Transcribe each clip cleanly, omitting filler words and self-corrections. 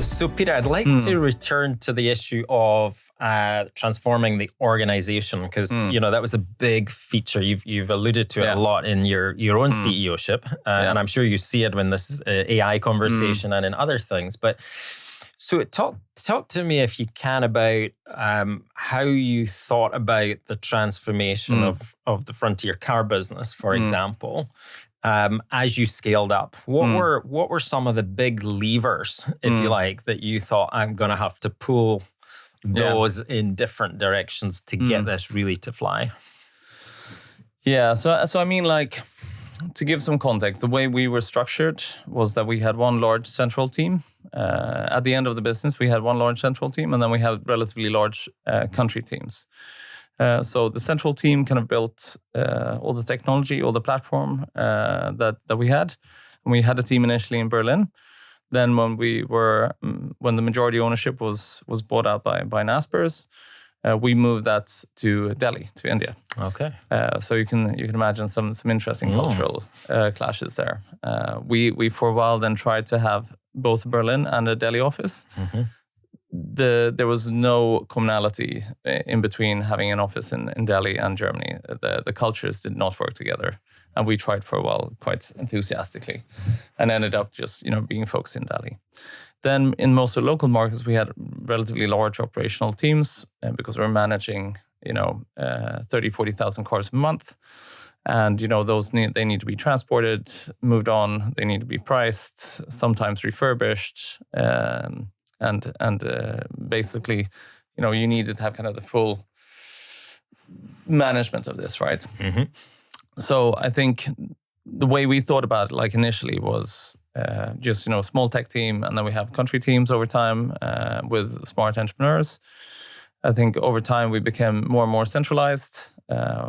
So, Peter, I'd like to return to the issue of transforming the organization, because that was a big feature. You've alluded to it a lot in your own CEO-ship, and I'm sure you see it when this AI conversation and in other things. But so, talk to me, if you can, about how you thought about the transformation of the Frontier car business, for example. As you scaled up, what were some of the big levers, if you like, that you thought, I'm going to have to pull those in different directions to get this really to fly? Yeah, so I mean, like, to give some context, the way we were structured was that we had one large central team. At the end of the business, we had one large central team, and then we had relatively large country teams. So the central team kind of built all the technology, all the platform that we had. And we had a team initially in Berlin. Then when the majority ownership was bought out by Naspers, we moved that to Delhi, to India. Okay. So you can imagine some interesting cultural clashes there. We for a while then tried to have both Berlin and a Delhi office. Mm-hmm. There was no commonality in between having an office in Delhi and Germany. The cultures did not work together, and we tried for a while quite enthusiastically, and ended up just being focused in Delhi. Then in most of the local markets, we had relatively large operational teams because we're managing 30,000-40,000 cars a month, and those they need to be transported, moved on. They need to be priced, sometimes refurbished. And basically, you needed to have kind of the full management of this, right? Mm-hmm. So I think the way we thought about it, like initially, was just small tech team, and then we have country teams over time with smart entrepreneurs. I think over time we became more and more centralized.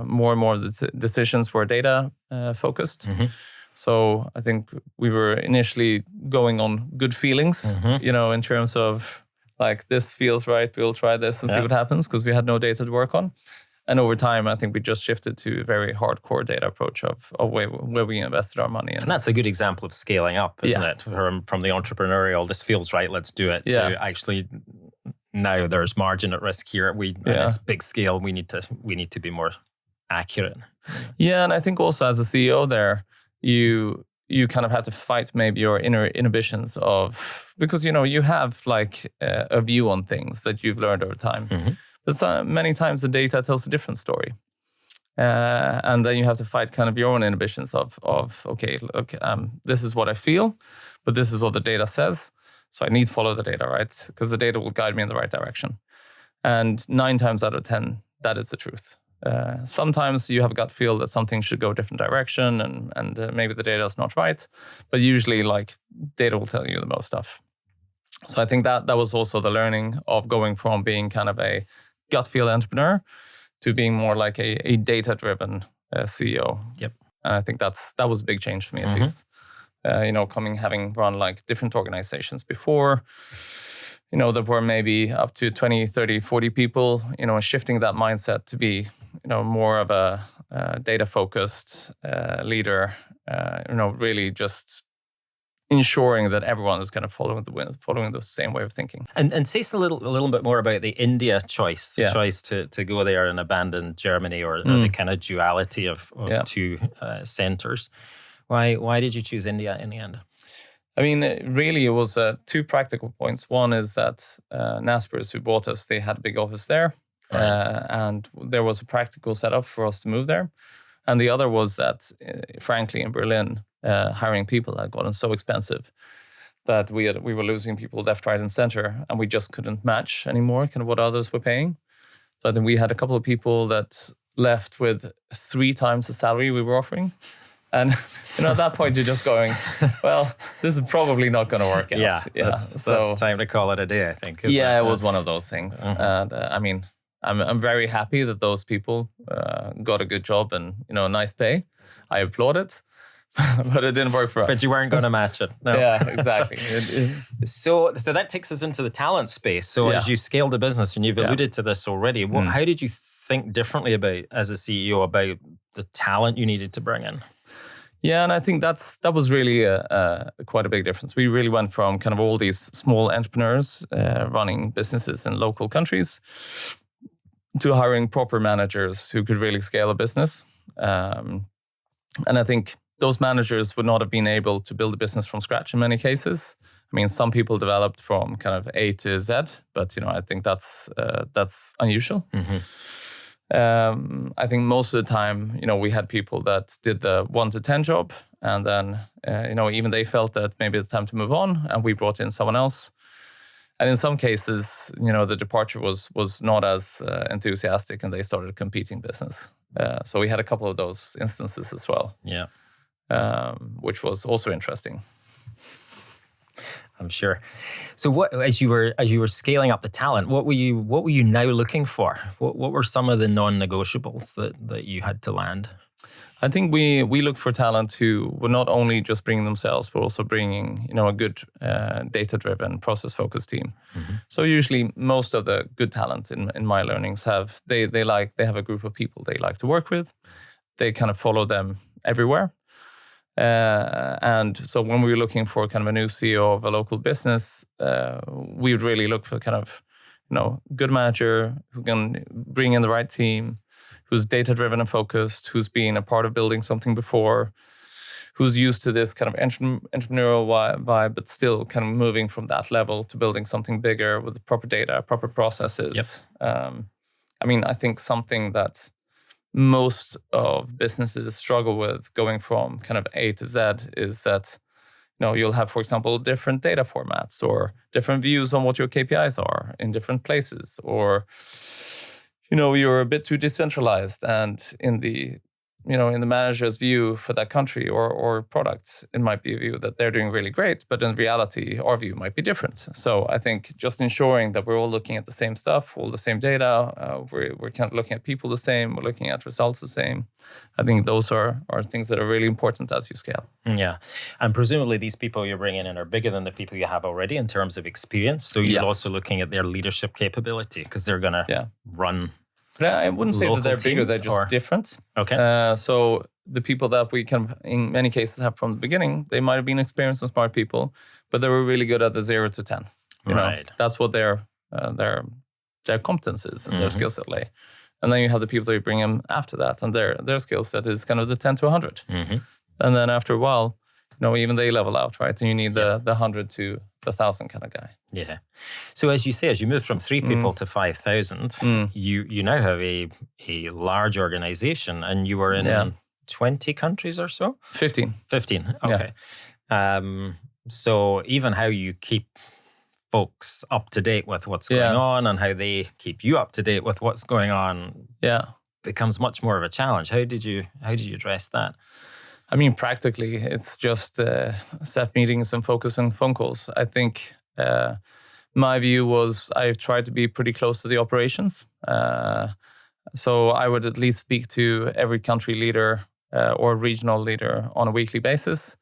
More and more of the decisions were data focused. Mm-hmm. So I think we were initially going on good feelings, in terms of like, this feels right, we'll try this and see what happens, because we had no data to work on. And over time, I think we just shifted to a very hardcore data approach of where we invested our money. And that's a good example of scaling up, isn't it? From the entrepreneurial, this feels right, let's do it, to actually, now there's margin at risk here. And it's big scale. We need to be more accurate. Yeah, and I think also as a CEO there, you kind of have to fight maybe your inner inhibitions because you have like a view on things that you've learned over time. Mm-hmm. But many times the data tells a different story, and then you have to fight kind of your own inhibitions of okay, look, this is what I feel, but this is what the data says, so I need to follow the data, right? Because the data will guide me in the right direction. And 9 times out of 10, that is the truth. Sometimes you have a gut feel that something should go a different direction, and maybe the data is not right, but usually like data will tell you the most stuff. So I think that was also the learning of going from being kind of a gut feel entrepreneur to being more like a data-driven CEO. Yep. And I think that was a big change for me, at least. Having run like different organizations before, that were maybe up to 20, 30, 40 people, and shifting that mindset to be, more of a data-focused leader, really just ensuring that everyone is kind of following the same way of thinking. And say a little bit more about the India choice, the choice to go there and abandon Germany, or the kind of duality of two centers. Why did you choose India in the end? I mean, really, it was 2 practical points. One is that Naspers, who bought us, they had a big office there, and there was a practical setup for us to move there. And the other was that, frankly, in Berlin, hiring people had gotten so expensive that we were losing people left, right, and center, and we just couldn't match anymore kind of what others were paying. So I think we had a couple of people that left with 3 times the salary we were offering. And at that point, you're just going, well, this is probably not going to work out. Yeah. That's time to call it a day, I think. It was one of those things. And I mean, I'm very happy that those people got a good job and a nice pay. I applaud it, but it didn't work for us. But you weren't going to match it. No. Yeah, exactly. So that takes us into the talent space. So as you scale the business, and you've alluded to this already, how did you think differently as a CEO about the talent you needed to bring in? Yeah, and I think that was really quite a big difference. We really went from kind of all these small entrepreneurs running businesses in local countries to hiring proper managers who could really scale a business. And I think those managers would not have been able to build a business from scratch in many cases. I mean, some people developed from kind of A to Z, but I think that's unusual. Mm-hmm. I think most of the time, we had people that did the 1 to 10 job, and then even they felt that maybe it's time to move on, and we brought in someone else. And in some cases, the departure was not as enthusiastic, and they started a competing business. So we had a couple of those instances as well. Yeah, which was also interesting. I'm sure. So, what as you were scaling up the talent, what were you now looking for? What were some of the non-negotiables that you had to land? I think we looked for talent who were not only just bringing themselves, but also bringing a good data-driven, process-focused team. Mm-hmm. So usually most of the good talent in my learnings they have a group of people they like to work with. They kind of follow them everywhere. And so when we were looking for kind of a new CEO of a local business, we would really look for kind of good manager who can bring in the right team, who's data-driven and focused, who's been a part of building something before, who's used to this kind of entrepreneurial vibe, but still kind of moving from that level to building something bigger with proper data, proper processes. Yep. I mean, I think something that most of businesses struggle with going from kind of A to Z is that you'll have, for example, different data formats or different views on what your KPIs are in different places, or you're a bit too decentralized, and in the manager's view for that country or product, it might be a view that they're doing really great, but in reality, our view might be different. So I think just ensuring that we're all looking at the same stuff, all the same data, we're kind of looking at people the same, we're looking at results the same. I think those are things that are really important as you scale. Yeah. And presumably these people you're bringing in are bigger than the people you have already in terms of experience. So you're also looking at their leadership capability, because they're going to run. But I wouldn't say that they're bigger, they're just different. Okay. So the people that we can, in many cases, have from the beginning, they might have been experienced and smart people, but they were really good at the 0 to 10. Right. That's what their competences and their skill set lay. And then you have the people that you bring in after that, and their skill set is kind of the 10 to 100. Mm-hmm. And then after a while, even they level out, right? And you need the 100 to the 1,000 kind of guy. Yeah. So as you say, as you move from 3 people to 5,000, you now have a large organization, and you were in 20 countries or so? 15. 15. Okay. Yeah. So even how you keep folks up to date with what's going on, and how they keep you up to date with what's going on, becomes much more of a challenge. How did you address that? I mean, practically, it's just set meetings and focus on phone calls. I think my view was I've tried to be pretty close to the operations. So I would at least speak to every country leader or regional leader on a weekly basis.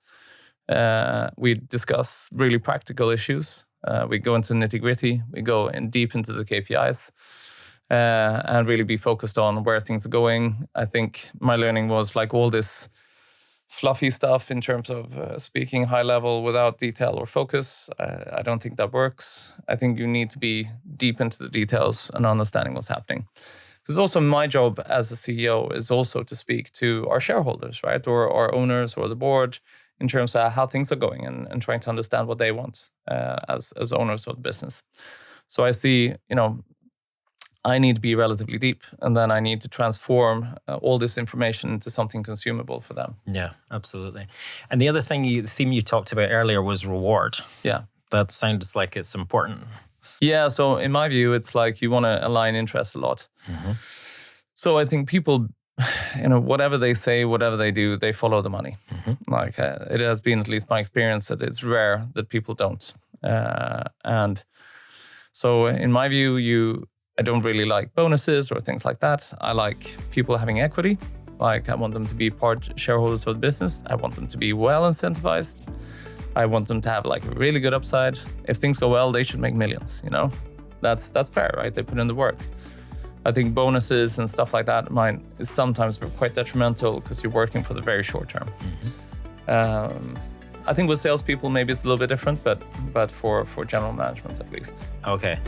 We discuss really practical issues. We go into nitty-gritty. We go in deep into the KPIs and really be focused on where things are going. I think my learning was like all this fluffy stuff in terms of speaking high level without detail or focus. I don't think that works. I think you need to be deep into the details and understanding what's happening. Because also my job as a CEO is also to speak to our shareholders, right? Or our owners or the board in terms of how things are going and trying to understand what they want as owners of the business. So I see, I need to be relatively deep, and then I need to transform all this information into something consumable for them. Yeah, absolutely. And the other theme you talked about earlier was reward. Yeah. That sounds like it's important. Yeah, so in my view, it's like you want to align interests a lot. Mm-hmm. So I think people, whatever they say, whatever they do, they follow the money. Mm-hmm. Like it has been at least my experience that it's rare that people don't. And so in my view, I don't really like bonuses or things like that. I like people having equity. Like I want them to be part shareholders of the business. I want them to be well incentivized. I want them to have like a really good upside. If things go well, they should make millions, That's fair, right? They put in the work. I think bonuses and stuff like that is sometimes quite detrimental because you're working for the very short term. I think with salespeople maybe it's a little bit different, but for general management at least. Okay.